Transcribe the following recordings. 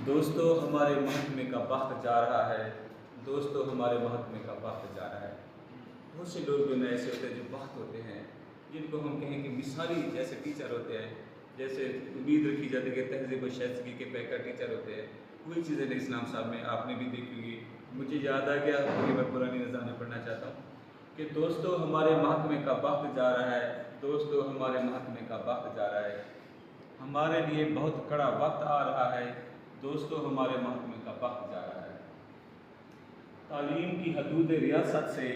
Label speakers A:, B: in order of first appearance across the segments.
A: दोस्तों हमारे महकमे का वक्त जा रहा है। दोस्तों हमारे महकमे का वक्त जा रहा है। बहुत से लोग जो ऐसे होते हैं जो वक्त होते हैं जिनको हम कहें कि मिसाली जैसे टीचर होते हैं, जैसे उम्मीद रखी जाती है कि तहज़ीब व शाइस्तगी के पैकर टीचर होते हैं। वही चीज़ें इस्लाम साहब में आपने भी देखी होगी। मुझे याद आ गया कि मैं पुरानी नज़ारें पढ़ना चाहता हूँ कि दोस्तों हमारे महकमे का वक्त जा रहा है। दोस्तों हमारे महकमे का वक्त जा रहा है। हमारे लिए बहुत कड़ा वक्त आ रहा है। दोस्तों हमारे महकमे का वक्त जा रहा है। तालीम की हदूद रियासत से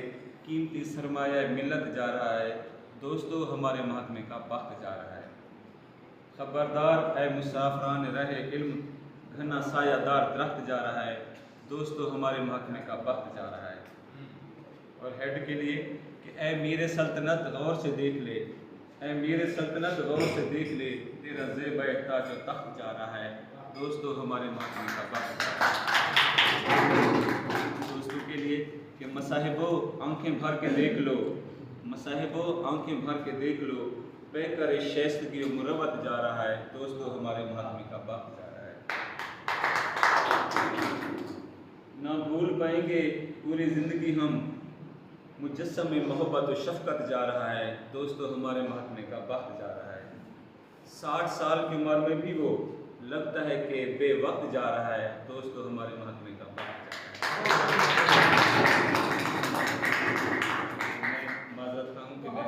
A: कीमती सरमाया मिलत जा रहा है। दोस्तों हमारे महकमे का वक्त जा रहा है। खबरदार ए मुसाफरान रहे इल्म घना सायादार दरख्त जा रहा है। दोस्तों हमारे महकमे का वक्त जा रहा है। और हेड के लिए कि ए मीरे सल्तनत गौर से देख ले, ए मीरे सल्तनत गौर से देख ले, तेरा ज़ेब ताज व तख्त जा रहा है। दोस्तों हमारे महकमे का वक्त जा रहा है। दोस्तों के लिए कि मसाहिबो आंखें भर के देख लो, मसाहिबो आंखें भर के देख लो, पैकर शाइस्तगी व मुरवत जा रहा है। दोस्तों हमारे महकमे का वक्त जा रहा है। ना भूल पाएंगे पूरी ज़िंदगी हम मुजस्सम में मोहब्बत व शफ़क़त जा रहा है। दोस्तों हमारे महकमे का वक्त जा रहा है। 60 साल की उम्र में भी वो लगता है कि बेवक्त जा रहा है। दोस्तों हमारे महकमे का वक्त जा रहा है। मैं माज़रत ख़्वाह हूँ कि मैं